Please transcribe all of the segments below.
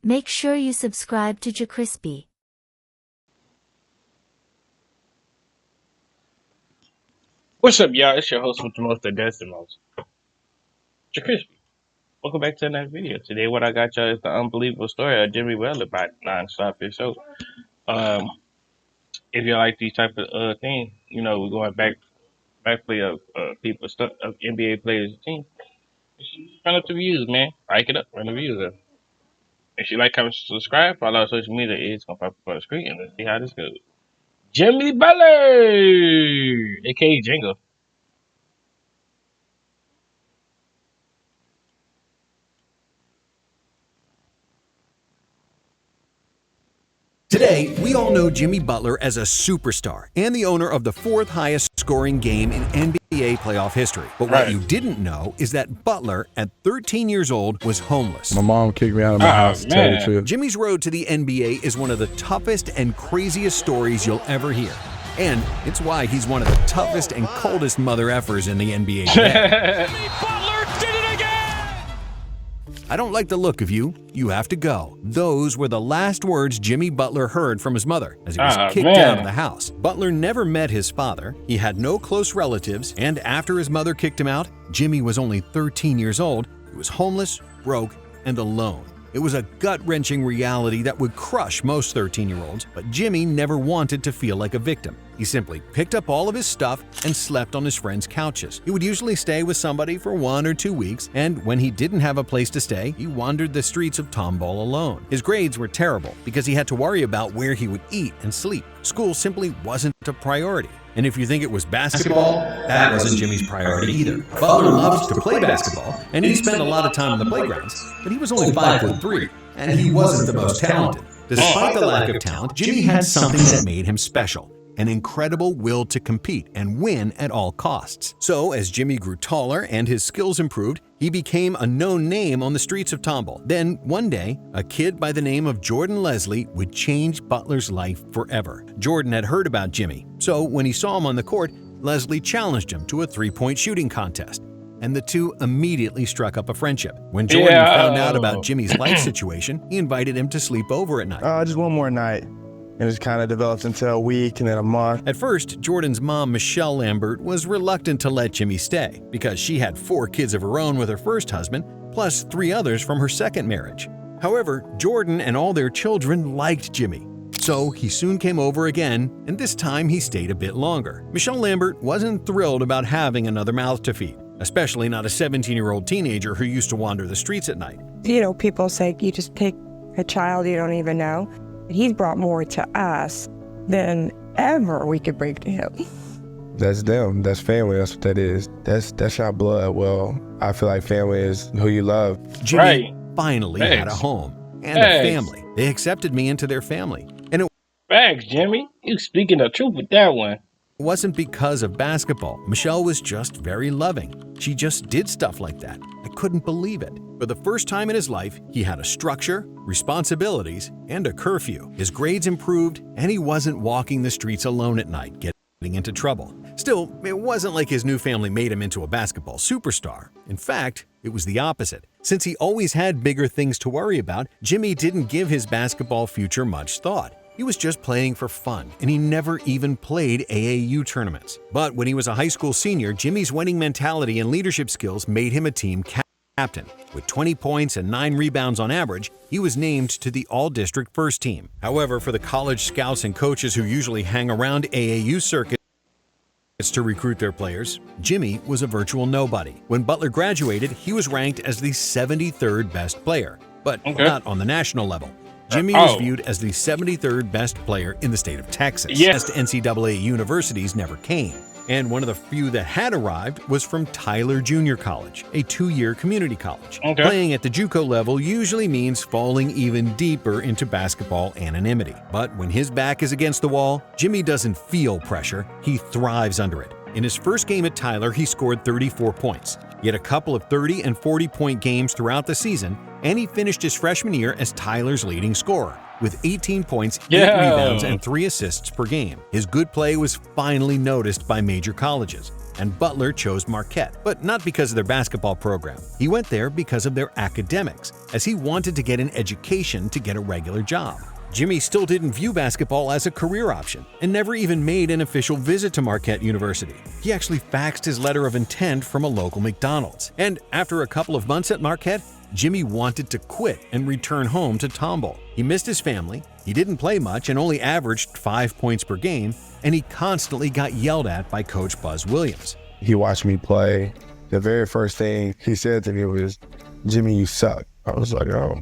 Make sure you subscribe to JerCrispy. What's up, y'all? It's your host with the most, the best, and most, JerCrispy. Welcome back to another video. Today, what I got y'all is the unbelievable story of Jimmy Butler by Non-Stop His Show. If you like these type of things, you know, we're going back play of people stuff of NBA players' team. Run up the views, man. Like it up, run the views up. If you like, comment, subscribe, follow our social media. It's gonna pop up on the screen, and let's see how this goes. Jimmy Butler, aka Jingle. Today, we all know Jimmy Butler as a superstar and the owner of the fourth highest scoring game in NBA playoff history. But what you didn't know is that Butler, at 13 years old, was homeless. My mom kicked me out of my house, to tell the truth. Jimmy's road to the NBA is one of the toughest and craziest stories you'll ever hear. And it's why he's one of the toughest and coldest mother effers in the NBA today. I don't like the look of you. You have to go. Those were the last words Jimmy Butler heard from his mother as he was kicked out of the house. Butler never met his father. He had no close relatives. And after his mother kicked him out, Jimmy was only 13 years old. He was homeless, broke, and alone. It was a gut-wrenching reality that would crush most 13-year-olds, but Jimmy never wanted to feel like a victim. He simply picked up all of his stuff and slept on his friends' couches. He would usually stay with somebody for 1 or 2 weeks, and when he didn't have a place to stay, he wandered the streets of Tomball alone. His grades were terrible because he had to worry about where he would eat and sleep. School simply wasn't a priority. And if you think it was basketball, that wasn't Jimmy's priority either. Butler loved to play basketball, and he spent a lot of time on the playgrounds, but he was only 5'3", and he wasn't the most talented. Despite the lack of talent, Jimmy had something that made him special: an incredible will to compete and win at all costs. So, as Jimmy grew taller and his skills improved, he became a known name on the streets of Tomball. Then, one day, a kid by the name of Jordan Leslie would change Butler's life forever. Jordan had heard about Jimmy, so when he saw him on the court, Leslie challenged him to a three-point shooting contest, and the two immediately struck up a friendship. When Jordan found out about Jimmy's life situation, he invited him to sleep over at night. Just one more night. And it kind of developed into a week and then a month. At first, Jordan's mom, Michelle Lambert, was reluctant to let Jimmy stay because she had 4 kids of her own with her first husband, plus 3 others from her second marriage. However, Jordan and all their children liked Jimmy. So he soon came over again, and this time he stayed a bit longer. Michelle Lambert wasn't thrilled about having another mouth to feed, especially not a 17-year-old teenager who used to wander the streets at night. You know, people say you just take a child you don't even know. He's brought more to us than ever we could bring to him. That's them. That's family. That's what that is. That's your blood. Well, I feel like family is who you love. Jimmy finally had a home and a family. They accepted me into their family. And it Thanks, Jimmy. You speaking the truth with that one. wasn't because of basketball. Michelle was just very loving. She just did stuff like that. I couldn't believe it. For the first time in his life, he had a structure, responsibilities, and a curfew. His grades improved, and he wasn't walking the streets alone at night, getting into trouble. Still, it wasn't like his new family made him into a basketball superstar. In fact, it was the opposite. Since he always had bigger things to worry about, Jimmy didn't give his basketball future much thought. He was just playing for fun, and he never even played AAU tournaments. But when he was a high school senior, Jimmy's winning mentality and leadership skills made him a team captain. With 20 points and 9 rebounds on average, he was named to the all-district first team. However, for the college scouts and coaches who usually hang around AAU circuits to recruit their players, Jimmy was a virtual nobody. When Butler graduated, he was ranked as the 73rd best player, but not on the national level. Jimmy was viewed as the 73rd best player in the state of Texas. Best NCAA universities never came. And one of the few that had arrived was from Tyler Junior College, a 2-year community college. Playing at the JUCO level usually means falling even deeper into basketball anonymity. But when his back is against the wall, Jimmy doesn't feel pressure, he thrives under it. In his first game at Tyler, he scored 34 points. He had a couple of 30 and 40-point games throughout the season, and he finished his freshman year as Tyler's leading scorer, with 18 points, 8 rebounds, and 3 assists per game. His good play was finally noticed by major colleges. and Butler chose Marquette, but not because of their basketball program. He went there because of their academics, as he wanted to get an education to get a regular job. Jimmy still didn't view basketball as a career option and never even made an official visit to Marquette University. He actually faxed his letter of intent from a local McDonald's. And after a couple of months at Marquette, Jimmy wanted to quit and return home to Tomball. He missed his family, he didn't play much and only averaged 5 points per game, and he constantly got yelled at by Coach Buzz Williams. He watched me play. The very first thing he said to me was, "Jimmy, you suck." I was like, "Oh,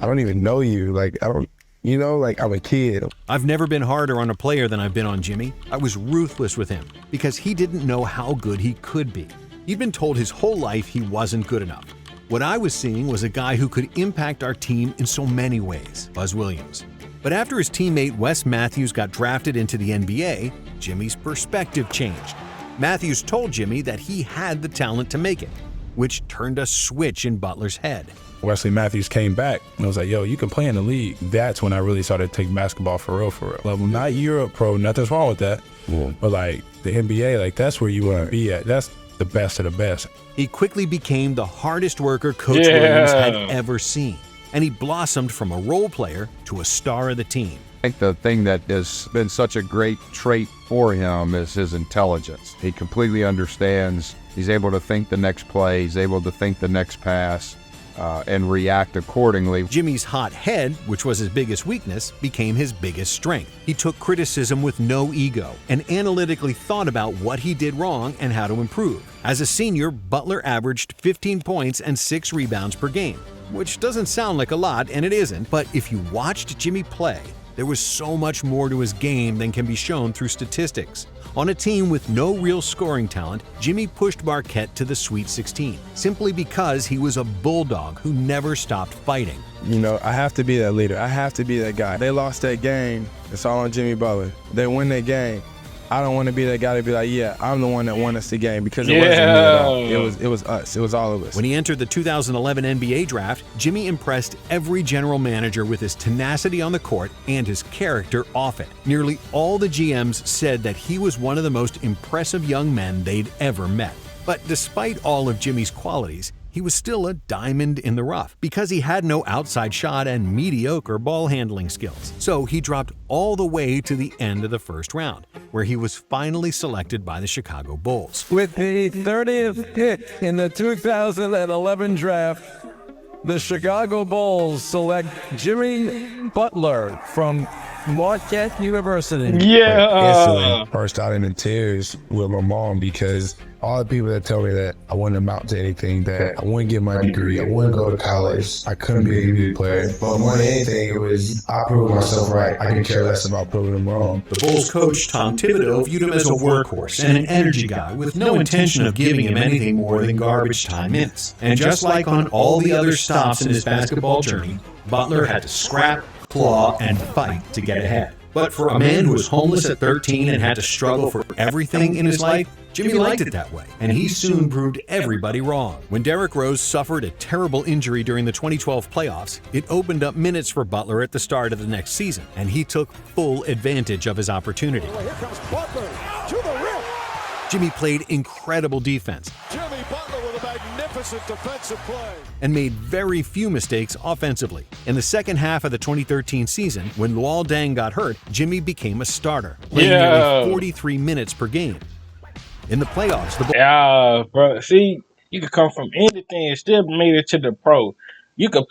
I don't even know you. Like, I don't, I'm a kid." I've never been harder on a player than I've been on Jimmy. I was ruthless with him because he didn't know how good he could be. He'd been told his whole life he wasn't good enough. What I was seeing was a guy who could impact our team in so many ways, Buzz Williams. But after his teammate Wes Matthews got drafted into the NBA, Jimmy's perspective changed. Matthews told Jimmy that he had the talent to make it, which turned a switch in Butler's head. Wesley Matthews came back and was like, "Yo, you can play in the league." That's when I really started taking basketball for real, Level, not Europe pro, nothing's wrong with that. Yeah. But like the NBA, like that's where you want to be at. That's the best of the best. He quickly became the hardest worker Coach Williams had ever seen, and he blossomed from a role player to a star of the team. I think the thing that has been such a great trait for him is his intelligence. He completely understands. He's able to think the next play. He's able to think the next pass and react accordingly. Jimmy's hot head, which was his biggest weakness, became his biggest strength. He took criticism with no ego and analytically thought about what he did wrong and how to improve. As a senior, Butler averaged 15 points and 6 rebounds per game, which doesn't sound like a lot, and it isn't, but if you watched Jimmy play, there was so much more to his game than can be shown through statistics. On a team with no real scoring talent, Jimmy pushed Marquette to the Sweet 16, simply because he was a bulldog who never stopped fighting. I have to be that leader. I have to be that guy. They lost that game. It's all on Jimmy Butler. They win that game. I don't want to be that guy to be like, yeah, I'm the one that won us the game, because it wasn't me at all. It was us. It was all of us. When he entered the 2011 NBA draft, Jimmy impressed every general manager with his tenacity on the court and his character off it. Nearly all the GMs said that he was one of the most impressive young men they'd ever met. But despite all of Jimmy's qualities, he was still a diamond in the rough because he had no outside shot and mediocre ball handling skills. So he dropped all the way to the end of the first round, where he was finally selected by the Chicago Bulls. With the 30th pick in the 2011 draft, the Chicago Bulls select Jimmy Butler from Marquette University. Yeah. Burst out into tears with my mom, because all the people that tell me that I wouldn't amount to anything, that I wouldn't get my degree, I wouldn't go to college, I couldn't be a NBA player. But more than anything, it was I proved myself right. I can care less about proving them wrong. The Bulls coach, Tom Thibodeau, viewed him as a workhorse and an energy guy with no intention of giving him anything more than garbage time minutes. And just like on all the other stops in his basketball journey, Butler had to scrap, claw, and fight to get ahead. But for a man who was homeless at 13 and had to struggle for everything in his life, Jimmy liked it that way, and he soon proved everybody wrong. When Derrick Rose suffered a terrible injury during the 2012 playoffs, it opened up minutes for Butler at the start of the next season, and he took full advantage of his opportunity. Here comes Butler to the rim. Jimmy played incredible defense. Jimmy Butler with a magnificent defensive play. And made very few mistakes offensively. In the second half of the 2013 season, when Luol Deng got hurt, Jimmy became a starter, playing nearly 43 minutes per game. In the playoffs, bro. See, you could come from anything and still made it to the pro. You could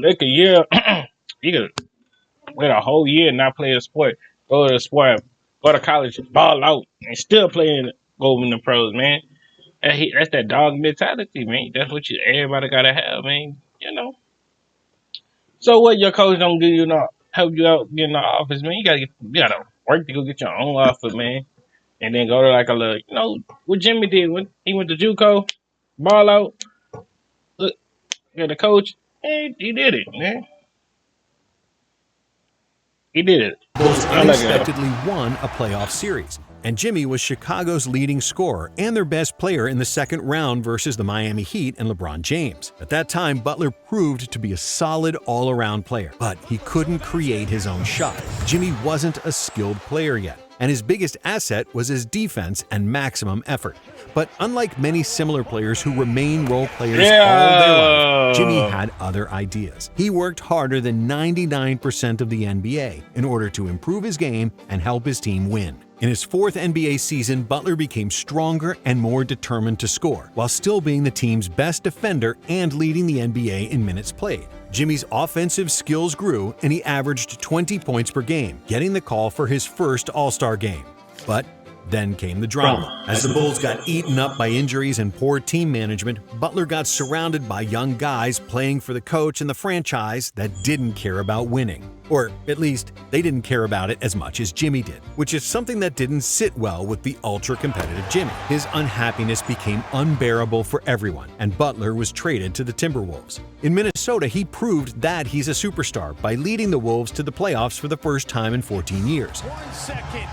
like a year, you could wait a whole year and not play a sport, go to a sport, go to college, ball out, and still go in the pros, man. That's that dog mentality, man. That's what everybody gotta have, man. So what? Your coach don't give you help you out getting the office, man. You gotta work to go get your own office, man. And then go to like a little, what Jimmy did when he went to JUCO, ball out. Look, the coach, he did it, man. He did it. Bulls unexpectedly won a playoff series, and Jimmy was Chicago's leading scorer and their best player in the second round versus the Miami Heat and LeBron James. At that time, Butler proved to be a solid all-around player, but he couldn't create his own shot. Jimmy wasn't a skilled player yet, and his biggest asset was his defense and maximum effort. But unlike many similar players who remain role players all their life, Jimmy had other ideas. He worked harder than 99% of the NBA in order to improve his game and help his team win. In his fourth NBA season, Butler became stronger and more determined to score, while still being the team's best defender and leading the NBA in minutes played. Jimmy's offensive skills grew, and he averaged 20 points per game, getting the call for his first All-Star game. But then came the drama. As the Bulls got eaten up by injuries and poor team management, Butler got surrounded by young guys playing for the coach and the franchise that didn't care about winning. Or at least, they didn't care about it as much as Jimmy did, which is something that didn't sit well with the ultra-competitive Jimmy. His unhappiness became unbearable for everyone, and Butler was traded to the Timberwolves. In Minnesota, he proved that he's a superstar by leading the Wolves to the playoffs for the first time in 14 years. 1 second.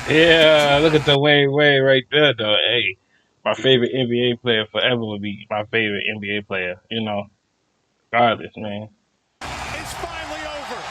Yeah, look at the Wayne Wade right there, though. Hey, my favorite NBA player forever would be my favorite NBA player, regardless, man. It's finally over.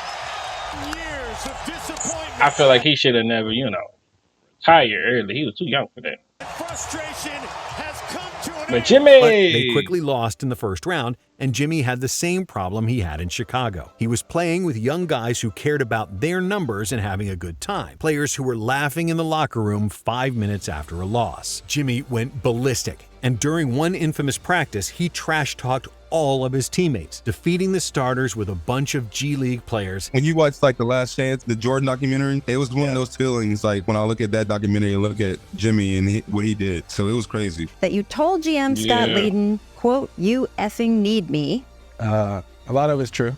Years of disappointment. I feel like he should have never, retired early. He was too young for that. Frustration has come to an But end. Jimmy! But they quickly lost in the first round, and Jimmy had the same problem he had in Chicago. He was playing with young guys who cared about their numbers and having a good time. Players who were laughing in the locker room 5 minutes after a loss. Jimmy went ballistic, and during one infamous practice, he trash-talked all of his teammates, defeating the starters with a bunch of G League players. When you watch The Last Chance, the Jordan documentary, it was one of those feelings when I look at that documentary and look at Jimmy and what he did. So it was crazy. That you told GM Scott Layden, quote, "You effing need me." A lot of it's true.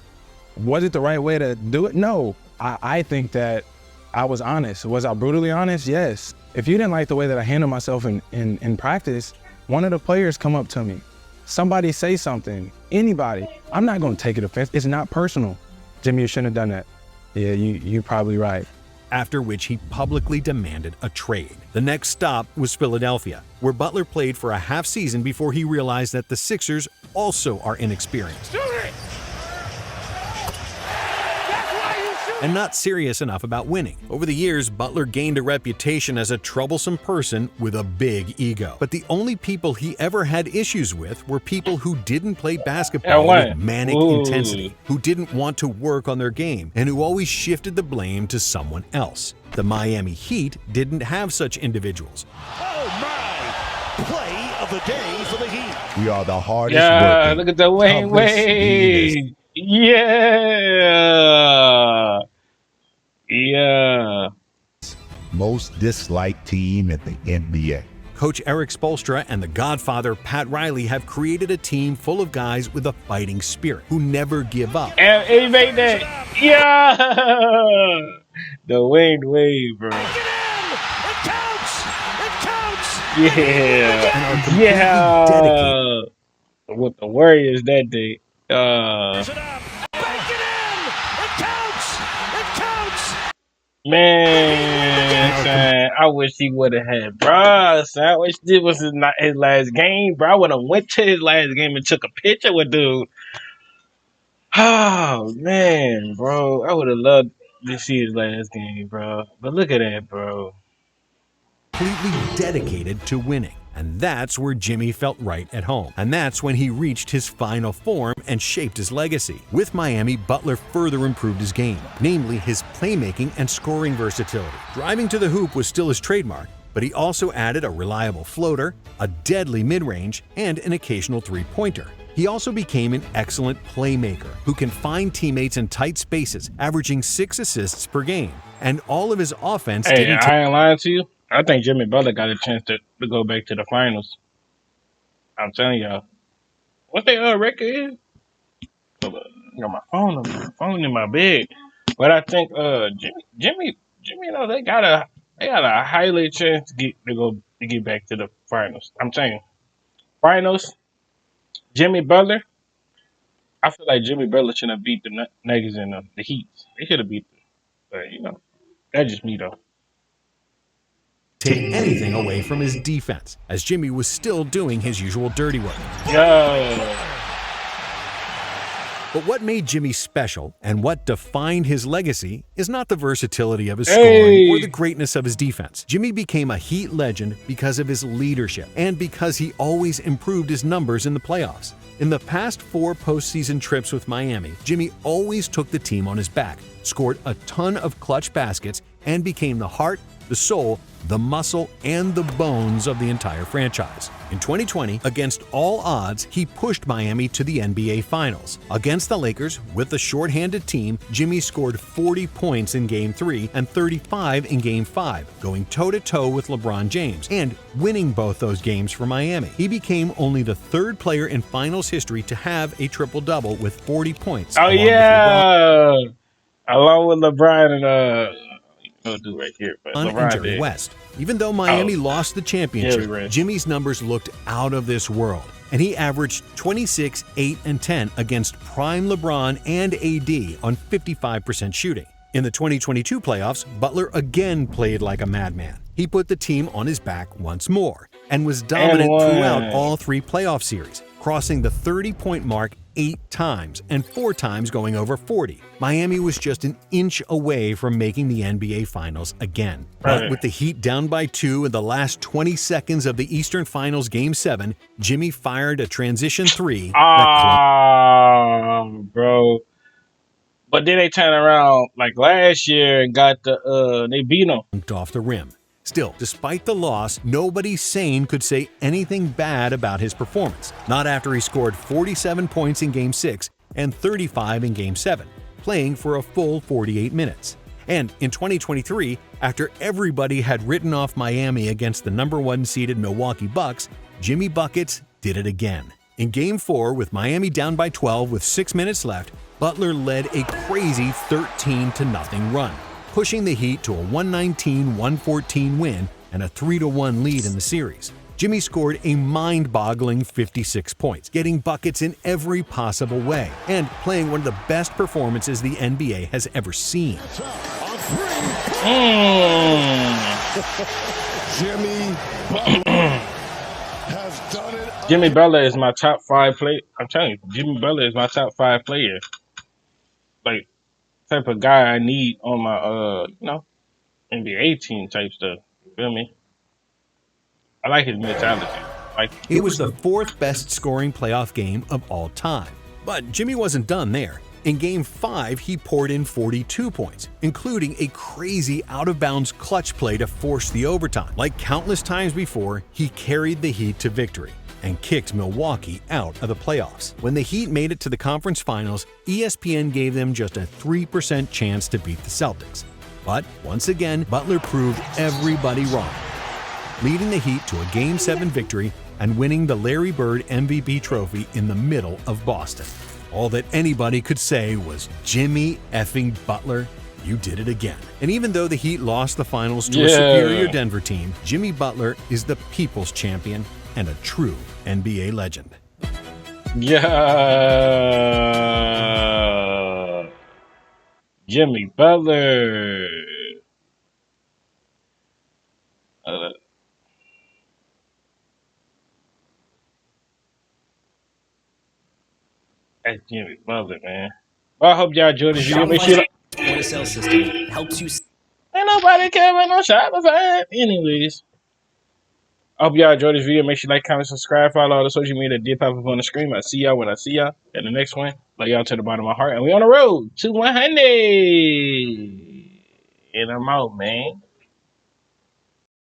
Was it the right way to do it? No. I think that I was honest. Was I brutally honest? Yes. If you didn't like the way that I handled myself in practice, one of the players come up to me. Somebody say something. Anybody. I'm not going to take it offense. It's not personal. Jimmy, you shouldn't have done that. Yeah, you're probably right. After which he publicly demanded a trade. The next stop was Philadelphia, where Butler played for a half season before he realized that the Sixers also are inexperienced and not serious enough about winning. Over the years, Butler gained a reputation as a troublesome person with a big ego. But the only people he ever had issues with were people who didn't play basketball with manic intensity, who didn't want to work on their game, and who always shifted the blame to someone else. The Miami Heat didn't have such individuals. Oh my! Play of the day for the Heat. We are the hardest Yeah, working, look at the Wayne toughest, Wade. Yeah. Yeah. most disliked team in the NBA. Coach Eric Spoelstra and the Godfather Pat Riley have created a team full of guys with a fighting spirit who never give up. And he made that. Yeah. The Wayne Wade, bro. It counts. It counts. Yeah. And are completely dedicated. With the Warriors that day. It up. Bank it in. It counts. It counts. Man, son, I wish he would have had, bro. Son, I wish this was not his last game, bro. I would have went to his last game and took a picture with dude. Oh man, bro, I would have loved to see his last game, bro. But look at that, bro. Completely dedicated to winning. And that's where Jimmy felt right at home. And that's when he reached his final form and shaped his legacy. With Miami, Butler further improved his game, namely his playmaking and scoring versatility. Driving to the hoop was still his trademark, but he also added a reliable floater, a deadly mid-range, and an occasional three-pointer. He also became an excellent playmaker who can find teammates in tight spaces, averaging 6 assists per game. And all of his offense Hey, didn't I ain't lying to you. I think Jimmy Butler got a chance to go back to the finals. I'm telling y'all. What their record is? My phone in my bed. But I think Jimmy, they got a highly chance to get back to the finals. I'm saying finals. Jimmy Butler. I feel like Jimmy Butler should have beat the Nuggets and the Heat. They should have beat them. But that's just me though. take anything away from his defense, as Jimmy was still doing his usual dirty work. Yo. But what made Jimmy special and what defined his legacy is not the versatility of his scoring or the greatness of his defense. Jimmy became a Heat legend because of his leadership and because he always improved his numbers in the playoffs. In the past 4 postseason trips with Miami, Jimmy always took the team on his back, scored a ton of clutch baskets, and became the heart, the soul, the muscle, and the bones of the entire franchise. In 2020, against all odds, he pushed Miami to the NBA Finals. Against the Lakers, with a shorthanded team, Jimmy scored 40 points in Game 3 and 35 in Game 5, going toe-to-toe with LeBron James, and winning both those games for Miami. He became only the 3rd player in Finals history to have a triple-double with 40 points. Oh, yeah! Along with LeBron and, no dude right here, but and LeBron Jerry did. West. Even though Miami lost the championship, Jimmy's numbers looked out of this world, and he averaged 26, 8, and 10 against prime LeBron and AD on 55% shooting. In the 2022 playoffs, Butler again played like a madman. He put the team on his back once more and was dominant throughout all 3 playoff series, crossing the 30-point mark 8 times and 4 times going over 40. Miami was just an inch away from making the NBA Finals again. But with the Heat down by 2 in the last 20 seconds of the Eastern Finals Game 7, Jimmy fired a transition 3. Bro. But then they turned around like last year and got they beat them. Off the rim. Still, despite the loss, nobody sane could say anything bad about his performance. Not after he scored 47 points in Game 6 and 35 in Game 7, playing for a full 48 minutes. And in 2023, after everybody had written off Miami against the number 1 seeded Milwaukee Bucks, Jimmy Buckets did it again. In Game 4, with Miami down by 12 with 6 minutes left, Butler led a crazy 13-0 run, pushing the Heat to a 119-114 win and a 3-1 lead in the series. Jimmy scored a mind-boggling 56 points, getting buckets in every possible way, and playing one of the best performances the NBA has ever seen. Jimmy Butler has done it. Jimmy Butler is my top 5 player. I'm telling you, Jimmy Butler is my top 5 player. Like, type of guy I need on my NBA team type stuff. You feel me? I like his mentality. It was the 4th best scoring playoff game of all time. But Jimmy wasn't done there. In Game 5, he poured in 42 points, including a crazy out-of-bounds clutch play to force the overtime. Like countless times before, he carried the Heat to victory and kicked Milwaukee out of the playoffs. When the Heat made it to the conference finals, ESPN gave them just a 3% chance to beat the Celtics. But once again, Butler proved everybody wrong, leading the Heat to a Game 7 victory and winning the Larry Bird MVP trophy in the middle of Boston. All that anybody could say was, Jimmy effing Butler, you did it again. And even though the Heat lost the finals to a superior Denver team, Jimmy Butler is the people's champion and a true NBA legend. Yeah, Jimmy Butler. That's Jimmy Butler, man. Well, I hope y'all enjoyed this video. Make sure point of sale system helps you. Ain't nobody care about no Shopify. Anyways, I hope y'all enjoyed this video. Make sure you like, comment, subscribe, follow all the social media that did pop up on the screen. I'll see y'all when I see y'all in the next one. Love y'all to the bottom of my heart. And we on the road to 100. And I'm out, man.